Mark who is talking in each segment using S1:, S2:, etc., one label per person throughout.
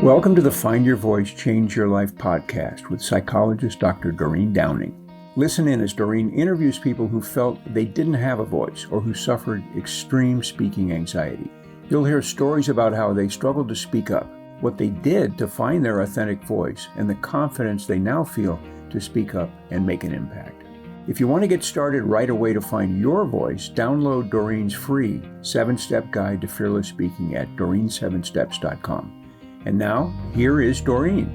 S1: Welcome to the Find Your Voice, Change Your Life podcast with psychologist Dr. Doreen Downing. Listen in as Doreen interviews people who felt they didn't have a voice or who suffered extreme speaking anxiety. You'll hear stories about how they struggled to speak up, what they did to find their authentic voice, and the confidence they now feel to speak up and make an impact. If you want to get started right away to find your voice, download Doreen's free 7-step guide to fearless speaking at doreen7steps.com. And now, here is Doreen.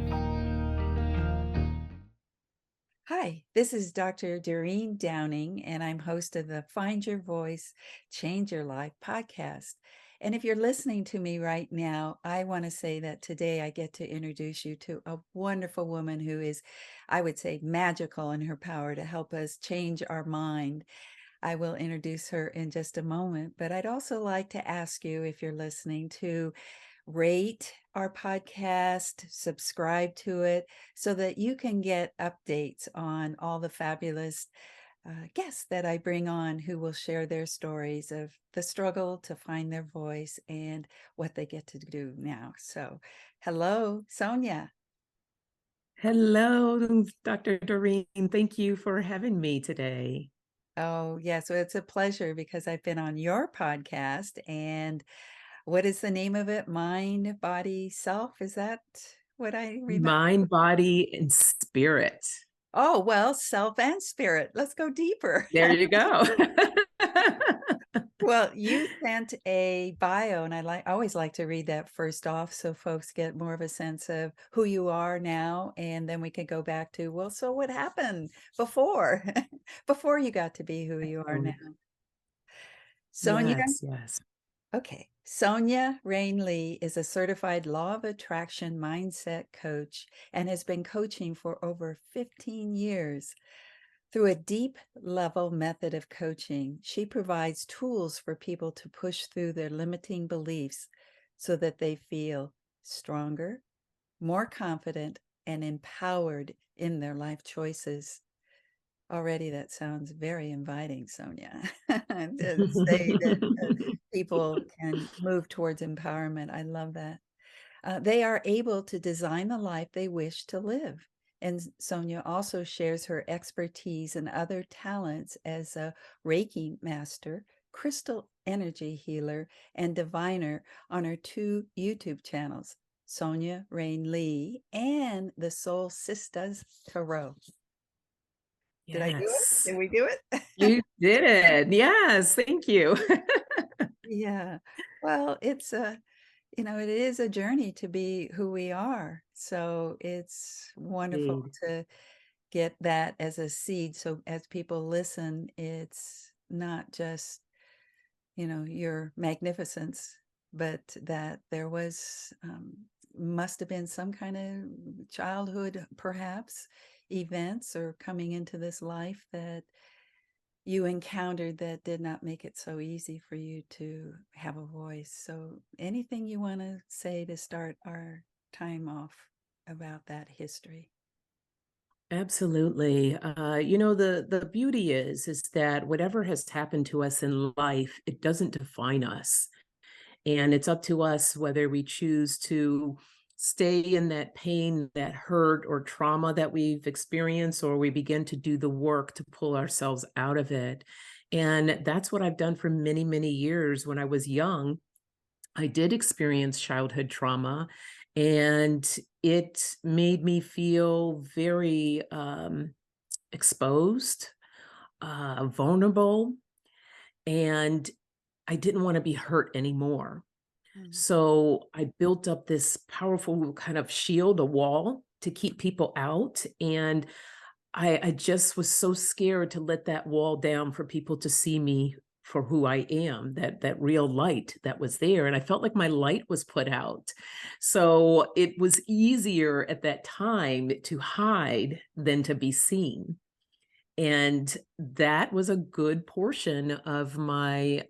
S2: Hi, this is Dr. Doreen Downing, and I'm host of the Find Your Voice, Change Your Life podcast. And if you're listening to me right now, I want to say that today I get to introduce you to a wonderful woman who is, I would say, magical in her power to help us change our mind. I will introduce her in just a moment, but I'd also like to ask you, if you're listening, to rate our podcast, subscribe to it, so that you can get updates on all the fabulous guests that I bring on who will share their stories of the struggle to find their voice and what they get to do now. So, hello, Sonja.
S3: Hello, Dr. Doreen. Thank you for having me today.
S2: Oh, yes, well, it's a pleasure because I've been on your podcast. And what is the name of it? Mind, Body, Self? Is that what I remember?
S3: Mind, body, and spirit.
S2: Oh, well, self and spirit. Let's go deeper.
S3: There you go.
S2: Well, you sent a bio, and I always like to read that first off so folks get more of a sense of who you are now, and then we could go back to, well, so what happened before before you got to be who you are now? Sonja,
S3: Yes.
S2: okay. Sonja Rayne Lee is a certified law of attraction mindset coach and has been coaching for over 15 years. Through a deep level method of coaching, she provides tools for people to push through their limiting beliefs so that they feel stronger, more confident, and empowered in their life choices. Already that sounds very inviting, Sonja, to say that people can move towards empowerment. I love that. They are able to design the life they wish to live. And Sonja also shares her expertise and other talents as a Reiki master, crystal energy healer, and diviner on her 2 YouTube channels, Sonja Rayne Lee and the Soul Sisters Tarot. Did I do it?
S3: Yes.
S2: Did we do it?
S3: You did. Yes. Thank you.
S2: Yeah. Well, it's it is a journey to be who we are. So it's wonderful
S3: Indeed.
S2: to get that as a seed. So as people listen, it's not just, your magnificence, but that there was, must have been some kind of childhood, perhaps, events or coming into this life that you encountered that did not make it so easy for you to have a voice. So anything you want to say to start our time off about that history?
S3: Absolutely. The beauty is that whatever has happened to us in life, it doesn't define us. And it's up to us whether we choose to stay in that pain, that hurt or trauma that we've experienced, or we begin to do the work to pull ourselves out of it. And that's what I've done for many, many years. When I was young, I did experience childhood trauma, and it made me feel very exposed, vulnerable, and I didn't want to be hurt anymore.
S2: Mm.
S3: So I built up this powerful kind of shield, a wall to keep people out. And I just was so scared to let that wall down for people to see me for who I am, that real light that was there. And I felt like my light was put out. So it was easier at that time to hide than to be seen. And that was a good portion of my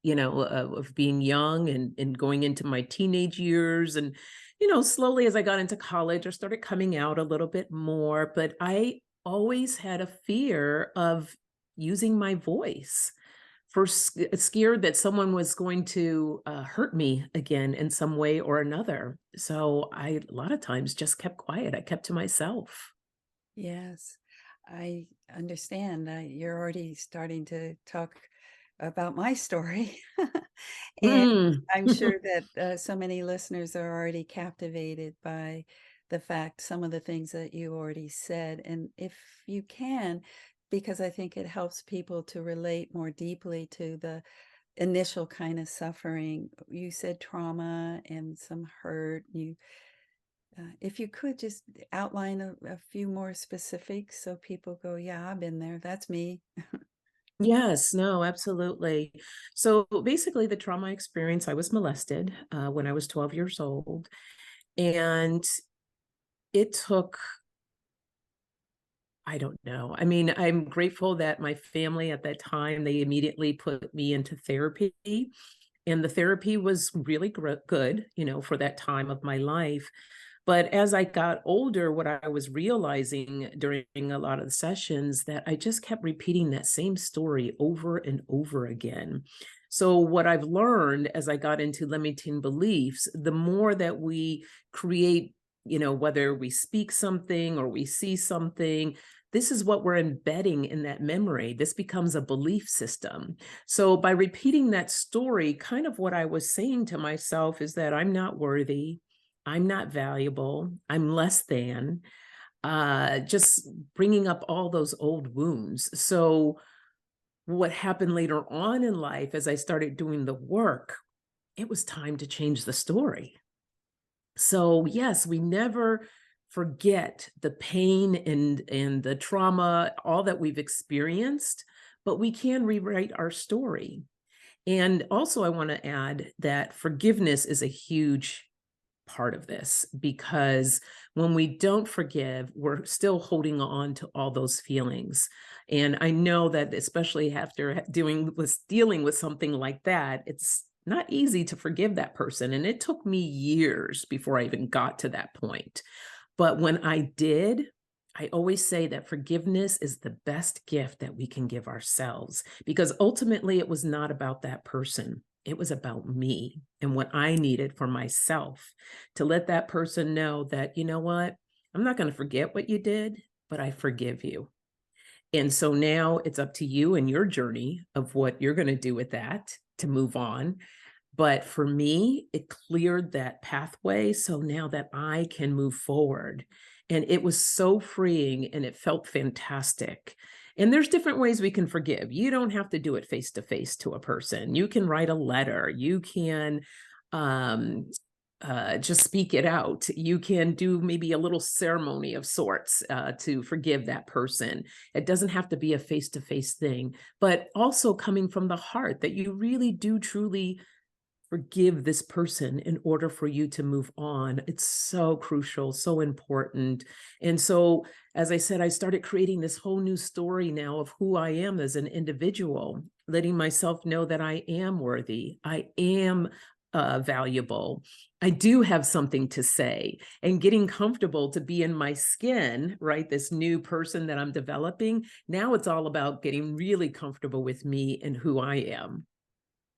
S3: of being young and going into my teenage years. And, slowly as I got into college, I started coming out a little bit more, but I always had a fear of using my voice scared that someone was going to hurt me again in some way or another. So I, a lot of times, just kept quiet. I kept to myself.
S2: Yes, I understand. You're already starting to talk about my story. And
S3: Mm.
S2: I'm sure that so many listeners are already captivated by the fact, some of the things that you already said. And if you can, because I think it helps people to relate more deeply to the initial kind of suffering. You said trauma and some hurt. If you could just outline a few more specifics so people go, yeah, I've been there. That's me.
S3: Yes, no, absolutely. So basically, the trauma experience, I was molested when I was 12 years old. And it took, I don't know. I mean, I'm grateful that my family at that time, they immediately put me into therapy. And the therapy was really good, for that time of my life. But as I got older, what I was realizing during a lot of the sessions, that I just kept repeating that same story over and over again. So what I've learned as I got into limiting beliefs, the more that we create, whether we speak something or we see something, this is what we're embedding in that memory. This becomes a belief system. So by repeating that story, kind of what I was saying to myself is that I'm not worthy, I'm not valuable, I'm less than, just bringing up all those old wounds. So what happened later on in life, as I started doing the work, it was time to change the story. So yes, we never forget the pain and the trauma, all that we've experienced, but we can rewrite our story. And also, I want to add that forgiveness is a huge part of this, because when we don't forgive, we're still holding on to all those feelings. And I know that, especially after dealing with something like that, it's not easy to forgive that person. And it took me years before I even got to that point. But when I did, I always say that forgiveness is the best gift that we can give ourselves, because ultimately it was not about that person. It was about me and what I needed for myself, to let that person know that, you know what, I'm not going to forget what you did, but I forgive you. And so now it's up to you and your journey of what you're going to do with that to move on. But for me, it cleared that pathway. So now that I can move forward. And it was so freeing and it felt fantastic. And there's different ways we can forgive. You don't have to do it face to face to a person. You can write a letter. You can um, just speak it out. You can do maybe a little ceremony of sorts to forgive that person. It doesn't have to be a face to face thing, but also coming from the heart, that you really do truly forgive this person in order for you to move on. It's so crucial, so important. And so, as I said, I started creating this whole new story now of who I am as an individual, letting myself know that I am worthy, I am valuable, I do have something to say, and getting comfortable to be in my skin, right? This new person that I'm developing. Now it's all about getting really comfortable with me and who I am.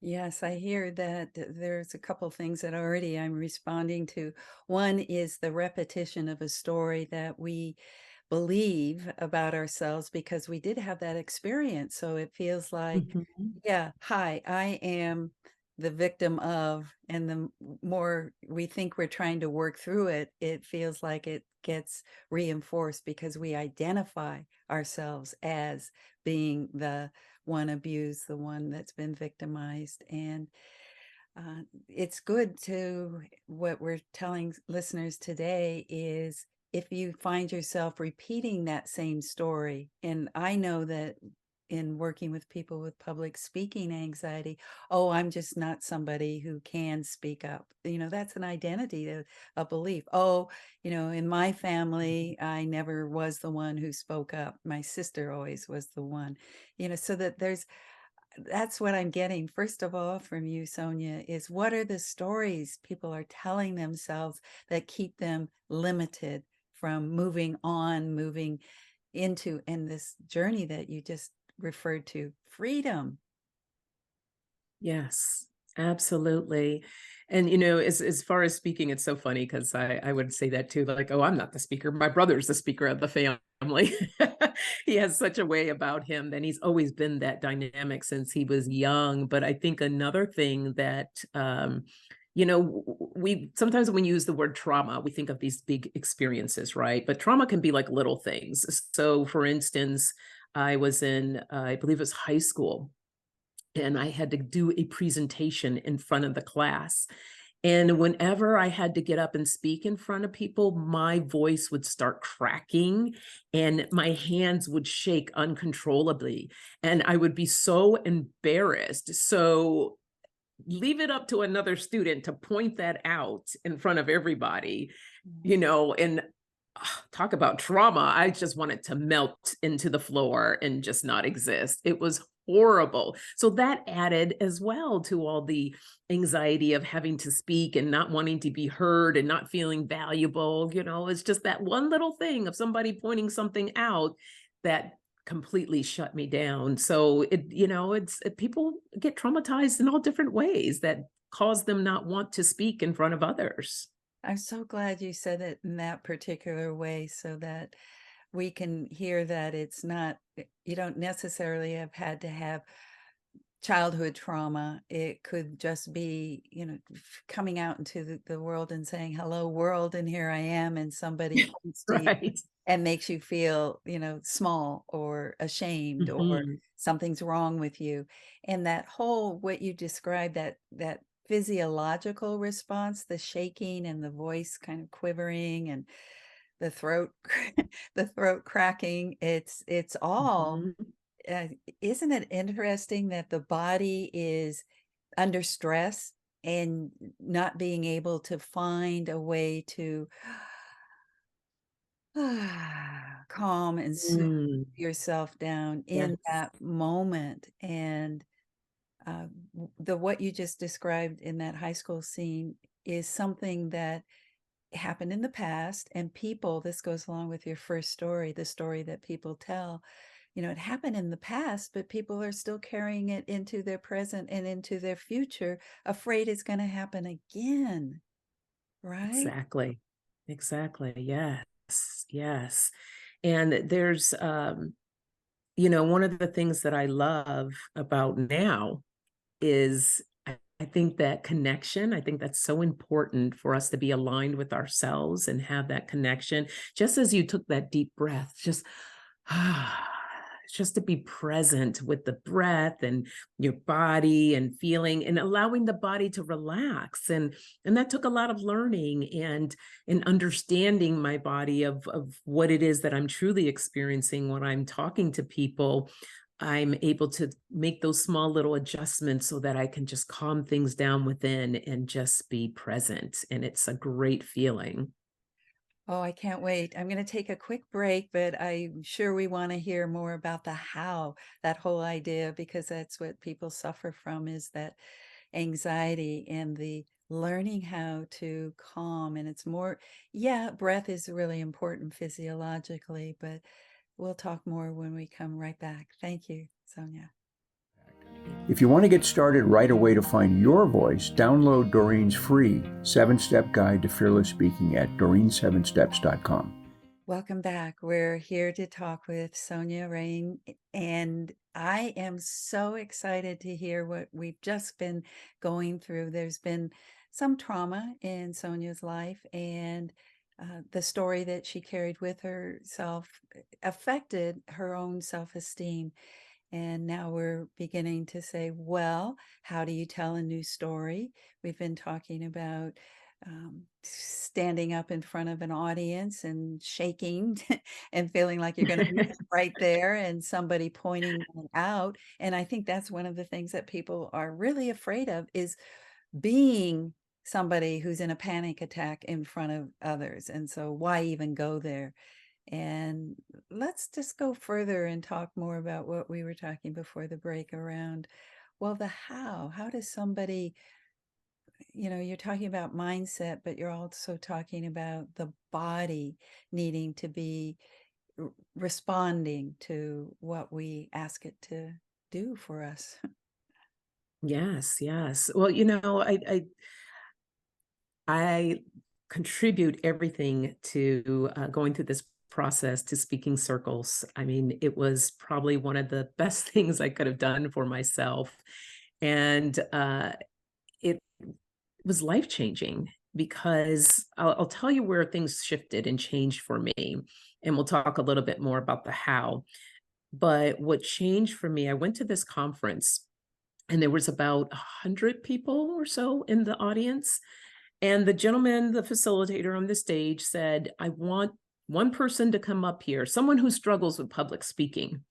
S2: Yes, I hear that there's a couple things that already I'm responding to. One is the repetition of a story that we believe about ourselves because we did have that experience. So it feels like,
S3: Mhm.
S2: yeah, hi, I am the victim of, and the more we think we're trying to work through it, it feels like it gets reinforced because we identify ourselves as being the one abused, the one that's been victimized. And it's good to, what we're telling listeners today is, if you find yourself repeating that same story, and I know that in working with people with public speaking anxiety, oh, I'm just not somebody who can speak up. That's an identity, a belief. Oh, in my family, I never was the one who spoke up. My sister always was the one, so that's what I'm getting, first of all, from you, Sonja, is what are the stories people are telling themselves that keep them limited from moving on, moving into, and this journey that you just referred to, freedom.
S3: Yes, absolutely. And as far as speaking, it's so funny because I would say that too, like, oh, I'm not the speaker. My brother's the speaker of the family. He has such a way about him, and he's always been that dynamic since he was young. But I think another thing that we sometimes when we use the word trauma, we think of these big experiences, right? But trauma can be like little things. So for instance, I was in, I believe it was high school, and I had to do a presentation in front of the class. And whenever I had to get up and speak in front of people, my voice would start cracking and my hands would shake uncontrollably. And I would be so embarrassed. So leave it up to another student to point that out in front of everybody, and talk about trauma. I just wanted to melt into the floor and just not exist. It was horrible. So that added as well to all the anxiety of having to speak and not wanting to be heard and not feeling valuable. It's just that one little thing of somebody pointing something out that completely shut me down. So people get traumatized in all different ways that cause them not want to speak in front of others.
S2: I'm so glad you said it in that particular way so that we can hear that it's not, you don't necessarily have had to have childhood trauma. It could just be, coming out into the world and saying, hello, world, and here I am. And somebody points to you
S3: Right.
S2: and makes you feel, small or ashamed or
S3: Mhm.
S2: something's wrong with you. And that whole, what you described, that physiological response, the shaking and the voice kind of quivering and the throat, the throat cracking, it's all,
S3: Mhm.
S2: uh, isn't it interesting that the body is under stress and not being able to find a way to calm and soothe
S3: Mm.
S2: yourself down in
S3: Yes.
S2: that moment? And the what you just described in that high school scene is something that happened in the past, and people, this goes along with your first story, the story that people tell, it happened in the past, but people are still carrying it into their present and into their future, afraid it's going to happen again, right?
S3: Exactly. Exactly. Yes. Yes. And there's one of the things that I love about now is I think that connection, I think that's so important for us to be aligned with ourselves and have that connection. Just as you took that deep breath, just to be present with the breath and your body and feeling and allowing the body to relax. And that took a lot of learning and understanding my body of what it is that I'm truly experiencing when I'm talking to people. I'm able to make those small little adjustments so that I can just calm things down within and just be present. And it's a great feeling.
S2: Oh, I can't wait. I'm going to take a quick break, but I'm sure we want to hear more about the how, that whole idea, because that's what people suffer from, is that anxiety and the learning how to calm. And it's more, yeah, breath is really important physiologically, but we'll talk more when we come right back. Thank you, Sonja.
S1: If you want to get started right away to find your voice, download Doreen's free 7-Step Guide to Fearless Speaking at doreen7steps.com.
S2: Welcome back. We're here to talk with Sonja Rayne, and I am so excited to hear what we've just been going through. There's been some trauma in Sonja's life, and the story that she carried with herself affected her own self-esteem. And now we're beginning to say, well, how do you tell a new story? We've been talking about standing up in front of an audience and shaking and feeling like you're going to be right there and somebody pointing it out. And I think that's one of the things that people are really afraid of, is being somebody who's in a panic attack in front of others. And so why even go there? And let's just go further and talk more about what we were talking before the break around, well, the how does somebody, you're talking about mindset, but you're also talking about the body needing to be responding to what we ask it to do for us.
S3: Yes, yes. Well, I contribute everything to going through this process to speaking circles. I mean, it was probably one of the best things I could have done for myself. And it was life changing because I'll tell you where things shifted and changed for me. And we'll talk a little bit more about the how. But what changed for me, I went to this conference and there was about 100 people or so in the audience. And the gentleman, the facilitator on the stage said, I want one person to come up here, someone who struggles with public speaking.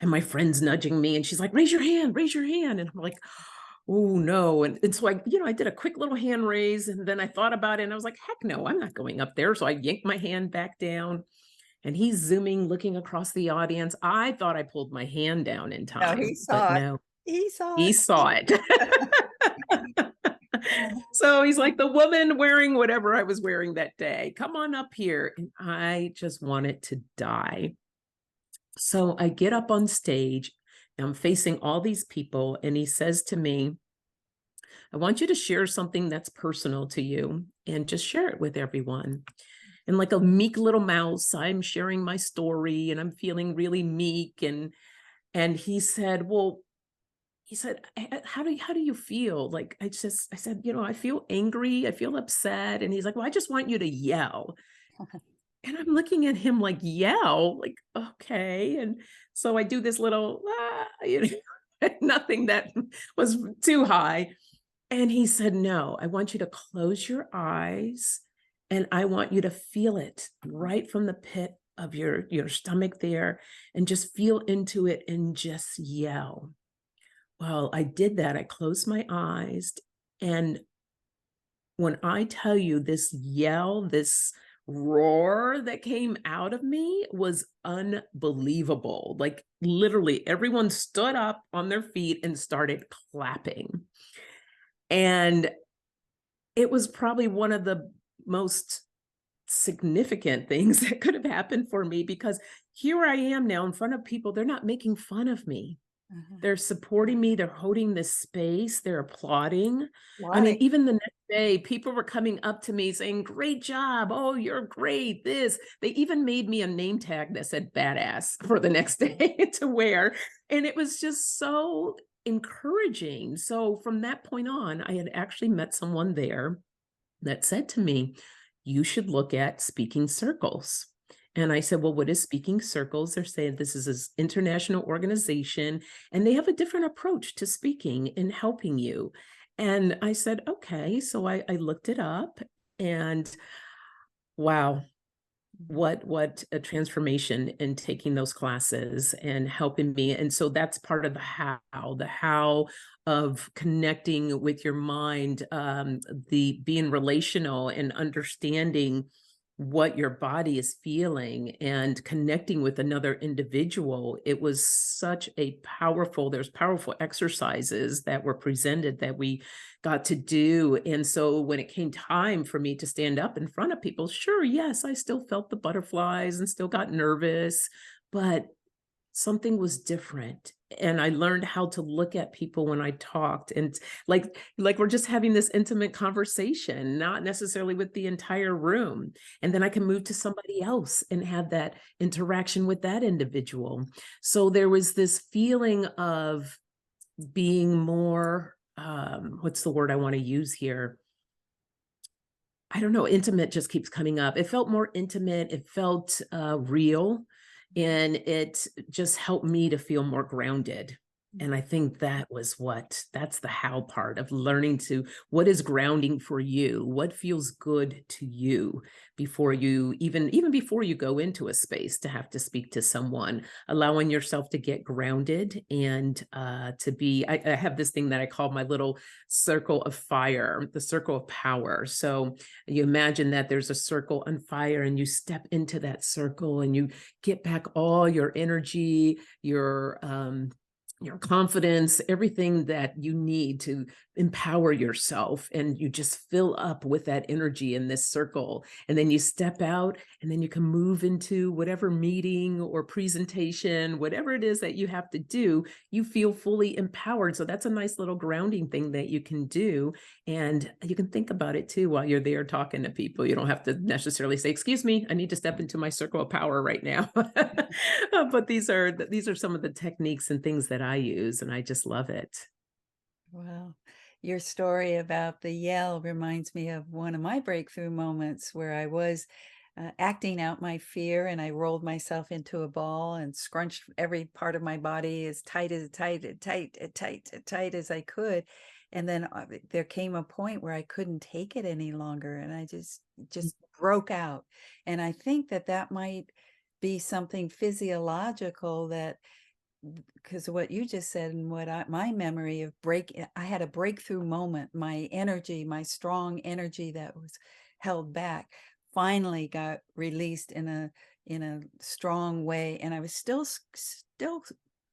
S3: And my friend's nudging me and she's like, raise your hand, raise your hand. And I'm like, oh no. And so I did a quick little hand raise and then I thought about it and I was like, heck no, I'm not going up there. So I yanked my hand back down and he's zooming, looking across the audience. I thought I pulled my hand down in
S2: No, he
S3: time, but
S2: saw it.
S3: no,
S2: He saw
S3: he
S2: it.
S3: saw it. So he's like, the woman wearing whatever I was wearing that day, come on up here. And I just wanted to die. So I get up on stage, and I'm facing all these people, and he says to me, I want you to share something that's personal to you and just share it with everyone. And like a meek little mouse, I'm sharing my story and I'm feeling really meek. And he said, well, how do you feel? Like, I said, I feel angry. I feel upset. And he's like, well, I just want you to yell. And I'm looking at him like, yell, like, okay. And so I do this little, nothing that was too high. And he said, no, I want you to close your eyes and I want you to feel it right from the pit of your stomach there and just feel into it and just yell. Well, I did that. I closed my eyes. And when I tell you this yell, this roar that came out of me was unbelievable. Like literally everyone stood up on their feet and started clapping. And it was probably one of the most significant things that could have happened for me because here I am now in front of people. They're not making fun of me. They're supporting me. They're holding this space. They're applauding. I mean, even the next day, people were coming up to me saying, great job. Oh, you're great. This. They even made me a name tag that said badass for the next day to wear. And it was just so encouraging. So from that point on, I had actually met someone there that said to me, you should look at speaking circles. And I said, well, what is speaking circles? They're saying this is an international organization and they have a different approach to speaking and helping you. And I said, okay. So I looked it up and wow, what a transformation in taking those classes and helping me. And so that's part of the how of connecting with your mind, the being relational and understanding what your body is feeling and connecting with another individual. It was such a there's powerful exercises that were presented that we got to do. And so when it came time for me to stand up in front of people, sure, yes, I still felt the butterflies and still got nervous, but something was different. And I learned how to look at people when I talked and like we're just having this intimate conversation, not necessarily with the entire room. And then I can move to somebody else and have that interaction with that individual. So there was this feeling of being more, what's the word I want to use here? I don't know, intimate just keeps coming up. It felt more intimate. It felt real. And it just helped me to feel more grounded. And I think that's the how part of learning what is grounding for you, what feels good to you before you even before you go into a space to have to speak to someone, allowing yourself to get grounded and to be, I have this thing that I call my little circle of fire, the circle of power. So you imagine that there's a circle on fire and you step into that circle and you get back all your energy, your confidence, everything that you need to empower yourself, and you just fill up with that energy in this circle, and then you step out, and then you can move into whatever meeting or presentation, whatever it is that you have to do. You feel fully empowered. So that's a nice little grounding thing that you can do, and you can think about it too while you're there talking to people. You don't have to necessarily say, excuse me, I need to step into my circle of power right now. But these are some of the techniques and things that I use, and I just love it.
S2: Well, your story about the yell reminds me of one of my breakthrough moments where I was acting out my fear, and I rolled myself into a ball and scrunched every part of my body as tight as I could. And then there came a point where I couldn't take it any longer, and I just broke out. And I think that might be something physiological, that because of what you just said, and my memory of I had a breakthrough moment. My energy, my strong energy that was held back, finally got released in a strong way. And I was still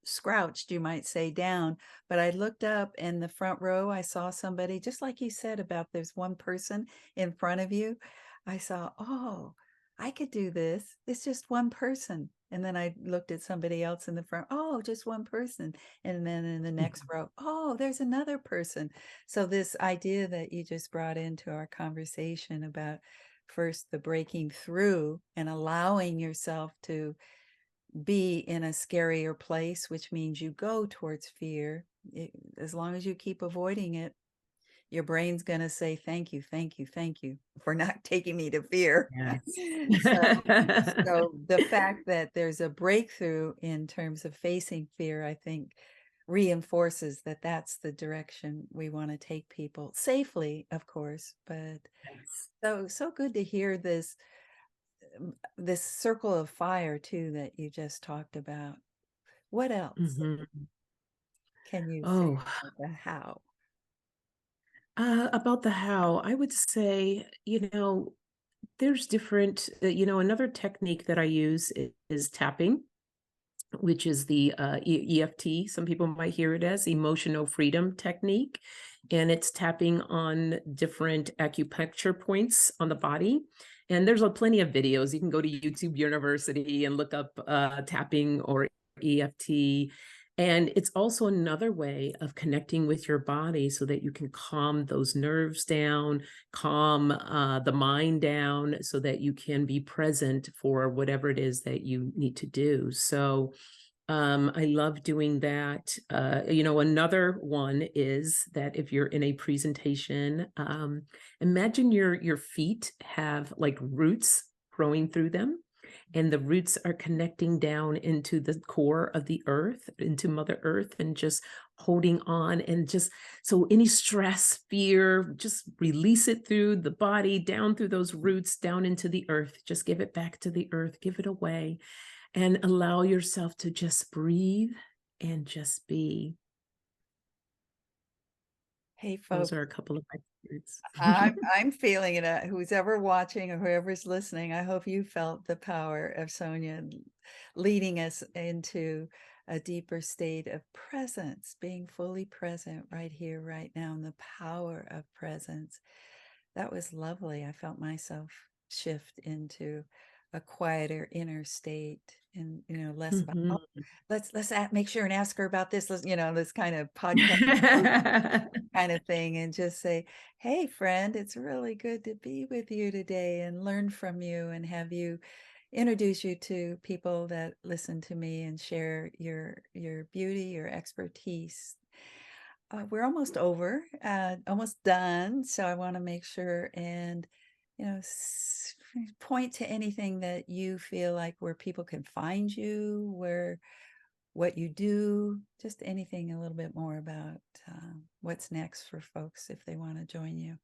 S2: scrouched, you might say, down, but I looked up in the front row. I saw somebody, just like you said about there's one person in front of you. I saw, oh, I could do this. It's just one person. And then I looked at somebody else in the front. Oh, just one person. And then in the next row, oh, there's another person. So this idea that you just brought into our conversation about first the breaking through and allowing yourself to be in a scarier place, which means you go towards fear. As long as you keep avoiding it, your brain's going to say, thank you, thank you, thank you for not taking me to fear.
S3: Yes.
S2: So the fact that there's a breakthrough in terms of facing fear, I think reinforces that that's the direction we want to take people safely, of course. But so good to hear this circle of fire too that you just talked about. What else can you say
S3: Oh,
S2: about the how?
S3: about the how, I would say, there's different, another technique that I use is tapping, which is the EFT. Some people might hear it as emotional freedom technique. And it's tapping on different acupuncture points on the body. And there's plenty of videos. You can go to YouTube University and look up tapping or EFT. And it's also another way of connecting with your body so that you can calm those nerves down, calm the mind down, so that you can be present for whatever it is that you need to do. So I love doing that. Another one is that if you're in a presentation, imagine your feet have like roots growing through them, and the roots are connecting down into the core of the earth, into Mother Earth, and just holding on. And just so any stress, fear, just release it through the body, down through those roots, down into the earth. Just give it back to the earth, give it away, and allow yourself to just breathe and just be.
S2: Hey,
S3: Those
S2: folks,
S3: are a couple of my favorites.
S2: I'm feeling it. Who's ever watching or whoever's listening, I hope you felt the power of Sonja leading us into a deeper state of presence, being fully present right here, right now, and the power of presence. That was lovely. I felt myself shift into a quieter inner state, and less about, oh, let's make sure and ask her about this. Let's, this kind of podcast kind of thing, and just say, hey friend, it's really good to be with you today and learn from you and have you introduce you to people that listen to me and share your beauty, your expertise. We're almost over, almost done. So I want to make sure and, point to anything that you feel like where people can find you, what you do, just anything a little bit more about what's next for folks if they want to join you.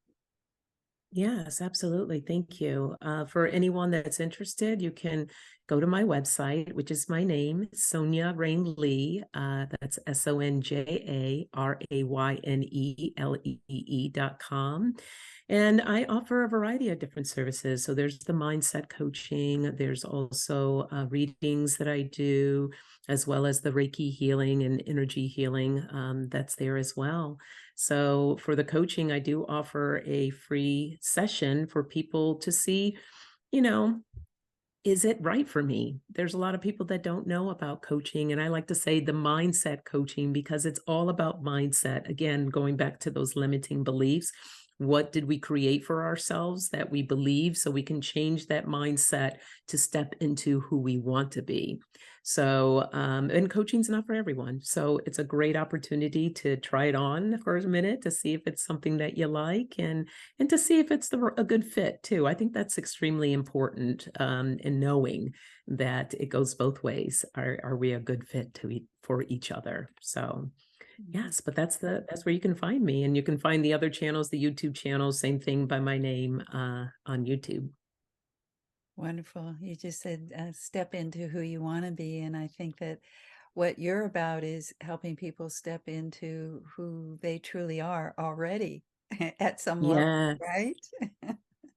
S3: Yes, absolutely. Thank you. For anyone that's interested, you can go to my website, which is my name, Sonja Rayne Lee. That's SonjaRaynelee.com. And I offer a variety of different services. So there's the mindset coaching, there's also readings that I do, as well as the Reiki healing and energy healing that's there as well. So for the coaching, I do offer a free session for people to see, you know, is it right for me? There's a lot of people that don't know about coaching. And I like to say the mindset coaching, because it's all about mindset. Again, going back to those limiting beliefs. What did we create for ourselves that we believe, so we can change that mindset to step into who we want to be? So, and coaching's not for everyone. So it's a great opportunity to try it on for a minute to see if it's something that you like, and to see if it's a good fit too. I think that's extremely important in knowing that it goes both ways. Are we a good fit for each other? So yes, but that's where you can find me, and you can find the other channels, the YouTube channels, same thing by my name on YouTube.
S2: Wonderful. You just said step into who you want to be. And I think that what you're about is helping people step into who they truly are already at some level,
S3: Yeah,
S2: right?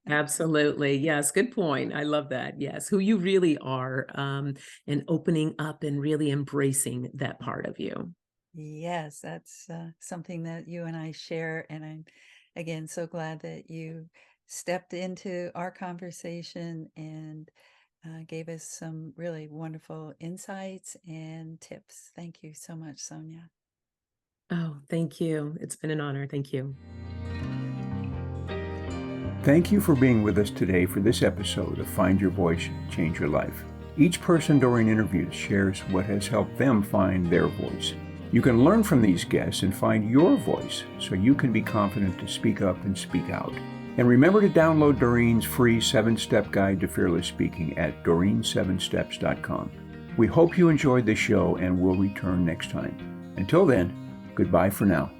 S3: absolutely. Yes, good point. I love that. Yes, who you really are, and opening up and really embracing that part of you.
S2: Yes, that's something that you and I share. And I'm, again, so glad that you stepped into our conversation and gave us some really wonderful insights and tips. Thank you so much, Sonja.
S3: Oh, thank you. It's been an honor. Thank you.
S1: Thank you for being with us today for this episode of Find Your Voice, Change Your Life. Each person Doreen interviews shares what has helped them find their voice. You can learn from these guests and find your voice so you can be confident to speak up and speak out. And remember to download Doreen's free 7-step guide to fearless speaking at doreen7steps.com. We hope you enjoyed the show and will return next time. Until then, goodbye for now.